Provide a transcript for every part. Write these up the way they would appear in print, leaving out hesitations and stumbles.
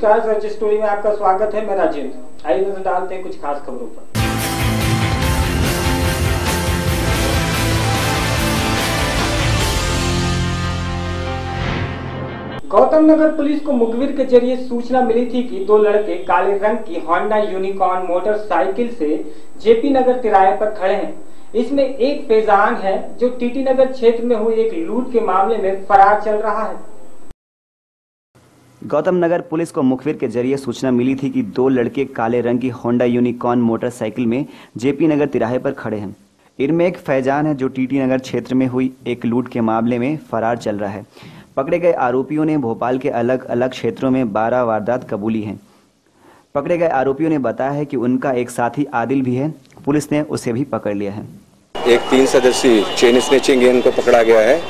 नमस्कार, search story में आपका स्वागत है। मैं राजेंद्र। आइए नजर डालते हैं कुछ खास खबरों पर। गौतम नगर पुलिस को मुखबिर के जरिए सूचना मिली थी कि दो लड़के काले रंग की होंडा यूनिकॉर्न मोटरसाइकिल से जेपी नगर तिराहे पर खड़े हैं। इसमें एक फैजान है जो टीटी नगर क्षेत्र में हुई एक लूट के मामले में फरार चल रहा है। गौतम नगर पुलिस को मुखबिर के जरिए सूचना मिली थी कि दो लड़के काले रंग की होंडा यूनिकॉर्न मोटरसाइकिल में जेपी नगर तिराहे पर खड़े हैं। इनमें एक फैजान है जो टीटी नगर क्षेत्र में हुई एक लूट के मामले में फरार चल रहा है। पकड़े गए आरोपियों ने भोपाल के अलग अलग क्षेत्रों में 12 वारदात कबूली हैं। पकड़े गए आरोपियों ने बताया है कि उनका एक साथी आदिल भी है। पुलिस ने उसे भी पकड़ लिया है। एक 3 सदस्यीय चेन स्नैचिंग गैंग को पकड़ा गया है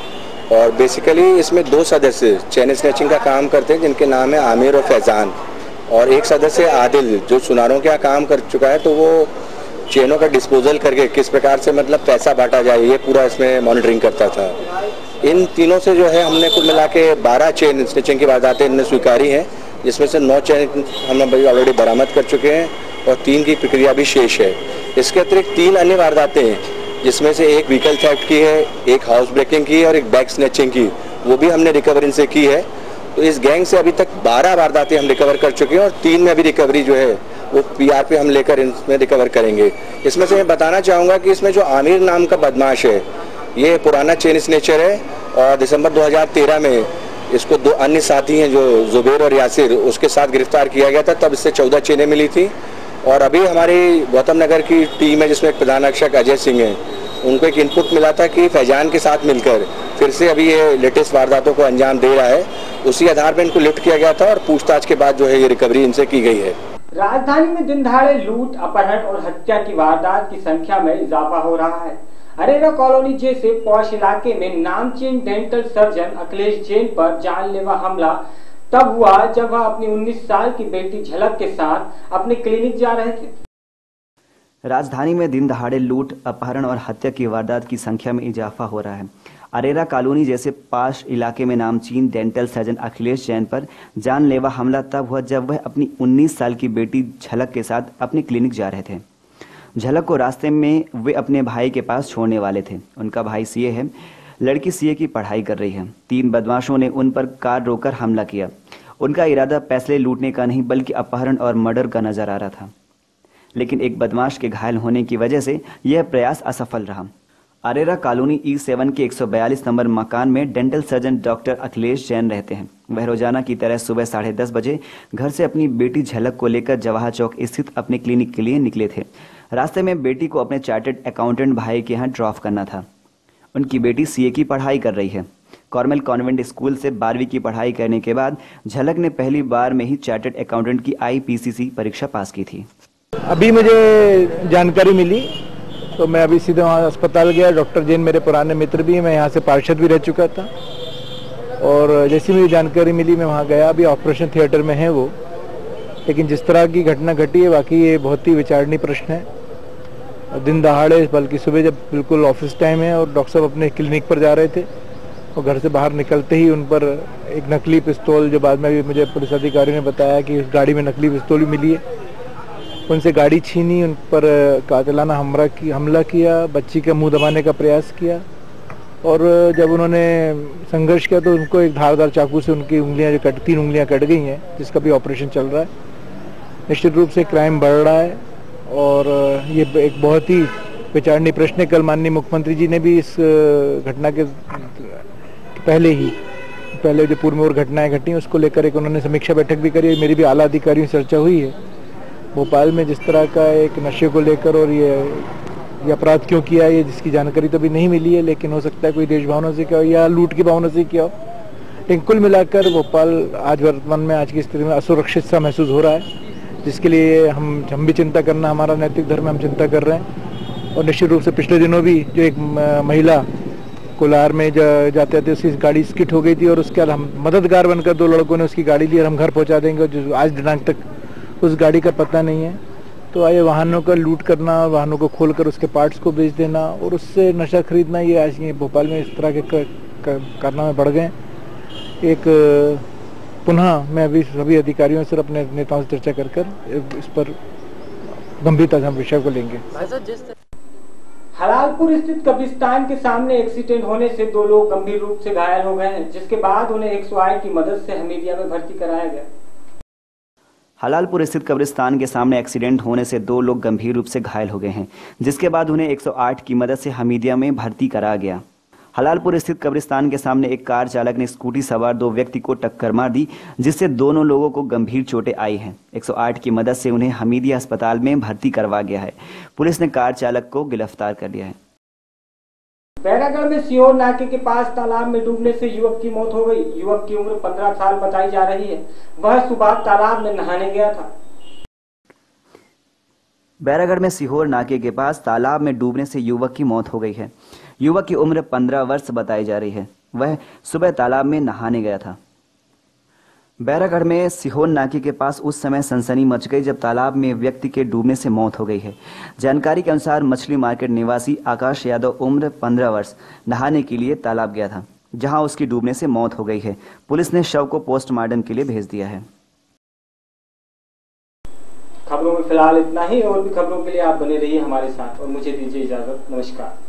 और बेसिकली इसमें 2 सदस्य चेन स्नैचिंग का काम करते हैं जिनके नाम है आमिर और फैजान, और एक सदस्य आदिल जो सुनारों का काम कर चुका है। तो वो चेनों का डिस्पोजल करके किस प्रकार से मतलब पैसा बांटा जाए ये पूरा इसमें मॉनिटरिंग करता था। इन तीनों से जो है हमने कुल मिला के 12 चेन स्नैचिंग की वारदातें इनने स्वीकारी हैं, जिसमें से 9 चेन हम ऑलरेडी बरामद कर चुके हैं और 3 की प्रक्रिया भी शेष है। इसके अतिरिक्त 3 अन्य वारदातें हैं जिसमें से एक व्हीकल थेफ्ट की है, एक हाउस ब्रेकिंग की है और एक बैग स्नैचिंग की, वो भी हमने रिकवर इनसे की है। तो इस गैंग से अभी तक 12 वारदातें हम रिकवर कर चुके हैं और 3 में अभी रिकवरी जो है वो पीआर पे हम लेकर इसमें रिकवर करेंगे। इसमें से मैं बताना चाहूँगा कि इसमें जो आमिर नाम का बदमाश है ये पुराना चेन स्नेचर है और दिसंबर 2013 में इसको 2 अन्य साथी हैं जो जुबैर और यासिर, उसके साथ गिरफ्तार किया गया था। तब इससे 14 चेनें मिली थी और अभी हमारी गौतम नगर की टीम है जिसमें एक प्रधान रक्षक अजय सिंह है, उनको एक इनपुट मिला था कि फैजान के साथ मिलकर फिर से अभी ये लेटेस्ट वारदातों को अंजाम दे रहा है। उसी आधार पर इनको लिफ्ट किया गया था और पूछताछ के बाद जो है ये रिकवरी इनसे की गई है। राजधानी में दिन दहाड़े लूट, अपहरण और हत्या की वारदात की संख्या में इजाफा हो रहा है। अरेरा कॉलोनी जैसे पॉश इलाके में नामचीन डेंटल सर्जन अखिलेश जैन पर जानलेवा हमला तब हुआ जब वह अपनी 19 साल की बेटी झलक के साथ अपने क्लिनिक जा रहे थे। राजधानी में दिन दहाड़े लूट, अपहरण और हत्या की वारदात की संख्या में इजाफा हो रहा है। अरेरा कॉलोनी जैसे पाश इलाके में नामचीन डेंटल सर्जन अखिलेश जैन पर जानलेवा हमला तब हुआ जब वह अपनी 19 साल की बेटी झलक के साथ अपनी क्लिनिक जा रहे थे। झलक को रास्ते में वे अपने भाई के पास छोड़ने वाले थे। उनका भाई सीए है, लड़की सीए की पढ़ाई कर रही है। 3 बदमाशों ने उन पर कार रोककर हमला किया। उनका इरादा पैसे लूटने का नहीं बल्कि अपहरण और मर्डर का नजर आ रहा था, लेकिन एक बदमाश के घायल होने की वजह से यह प्रयास असफल रहा। अरेरा कॉलोनी E7 के 142 नंबर मकान में dental surgeon doctor Akhilesh Jain रहते हैं। वह रोजाना की तरह सुबह 10:30 बजे घर से अपनी बेटी झलक को लेकर जवाहर चौक स्थित अपने क्लिनिक के लिए निकले थे। रास्ते में बेटी को अपने चार्टर्ड अकाउंटेंट भाई के यहाँ ड्रॉप करना था। उनकी बेटी सीए की पढ़ाई कर रही है। कॉर्मेल कॉन्वेंट स्कूल से 12वीं की पढ़ाई करने के बाद झलक ने पहली बार में ही चार्टर्ड अकाउंटेंट की IPCC परीक्षा पास की थी। अभी मुझे जानकारी मिली तो मैं अभी सीधे वहाँ अस्पताल गया। डॉक्टर जैन मेरे पुराने मित्र भी हैं, मैं यहाँ से पार्षद भी रह चुका था और जैसी मुझे जानकारी मिली मैं वहाँ गया। अभी ऑपरेशन थिएटर में है वो, लेकिन जिस तरह की घटना घटी है वाकई ये बहुत ही विचारणीय प्रश्न है। दिन दहाड़े, बल्कि सुबह जब बिल्कुल ऑफिस टाइम है और डॉक्टर साहब अपने क्लिनिक पर जा रहे थे और घर से बाहर निकलते ही उन पर एक नकली पिस्तौल, जो बाद में भी मुझे पुलिस अधिकारी ने बताया कि उस गाड़ी में नकली पिस्तौल भी मिली है, उनसे गाड़ी छीनी, उन पर कातिलाना हमला किया, बच्ची का मुंह दबाने का प्रयास किया और जब उन्होंने संघर्ष किया तो उनको एक धारदार चाकू से उनकी उंगलियां जो 3 उंगलियां कट गई हैं, जिसका भी ऑपरेशन चल रहा है। निश्चित रूप से क्राइम बढ़ रहा है और ये एक बहुत ही विचारणीय प्रश्न है। कल माननीय मुख्यमंत्री जी ने भी इस घटना के पहले जो पूर्व में और घटनाएं घटी उसको लेकर एक उन्होंने समीक्षा बैठक भी करी। मेरी भी आला अधिकारियों से चर्चा हुई है। भोपाल में जिस तरह का एक नशे को लेकर और ये अपराध क्यों किया, ये जिसकी जानकारी तो अभी नहीं मिली है, लेकिन हो सकता है कोई देश भावना से किया हो या लूट की भावना से किया हो। लेकिन कुल मिलाकर भोपाल आज वर्तमान में आज की स्थिति में असुरक्षित सा महसूस हो रहा है, जिसके लिए हम भी चिंता करना, हमारा नैतिक धर्म है, हम चिंता कर रहे हैं। और निश्चित रूप से पिछले दिनों भी जो एक महिला कोलार में जाते जाते उसकी गाड़ी स्किट हो गई थी और उसके बाद हम मददगार बनकर 2 लड़कों ने उसकी गाड़ी ली और हम घर पहुँचा देंगे, जो आज दिनांक तक उस गाड़ी का पता नहीं है। तो आए वाहनों का लूट करना, वाहनों को खोलकर उसके पार्ट्स को बेच देना और उससे नशा खरीदना, ये आज ये भोपाल में इस तरह के कारनामे बढ़ गए। एक पुनः मैं अभी सभी अधिकारियों से अपने नेताओं से चर्चा कर इस पर गंभीरता से हम विषय को लेंगे। हलालपुर स्थित कब्रिस्तान के सामने एक्सीडेंट होने से 2 लोग गंभीर रूप से घायल हो गए हैं, जिसके बाद उन्हें 108 की मदद से हमीदिया में भर्ती कराया गया। हलालपुर स्थित कब्रिस्तान के सामने एक्सीडेंट होने से 2 लोग गंभीर रूप से घायल हो गए हैं, जिसके बाद उन्हें 108 की मदद से हमीदिया में भर्ती कराया गया। हलालपुर स्थित कब्रिस्तान के सामने एक कार चालक ने स्कूटी सवार 2 व्यक्ति को टक्कर मार दी, जिससे दोनों लोगों को गंभीर चोटें आई हैं। 108 की मदद से उन्हें हमीदिया अस्पताल में भर्ती करवा गया है। पुलिस ने कार चालक को गिरफ्तार कर लिया है। बैरागढ़ में सीहोर नाके के पास तालाब में डूबने से युवक की मौत हो गई। युवक की उम्र 15 साल बताई जा रही है। वह सुबह तालाब में नहाने गया था। बैरागढ़ में सीहोर नाके के पास तालाब में डूबने से युवक की मौत हो गई है। युवक की उम्र 15 वर्ष बताई जा रही है। वह सुबह तालाब में नहाने गया था। बैरागढ़ में सीहोर नाके के पास उस समय सनसनी मच गई जब तालाब में व्यक्ति के डूबने से मौत हो गई है। जानकारी के अनुसार मछली मार्केट निवासी आकाश यादव उम्र 15 वर्ष नहाने के लिए तालाब गया था, जहां उसकी डूबने से मौत हो गई है। पुलिस ने शव को पोस्टमार्टम के लिए भेज दिया है। खबरों में फिलहाल इतना ही। और भी खबरों के लिए आप बने रहिए हमारे साथ और मुझे दीजिए इजाजत। नमस्कार।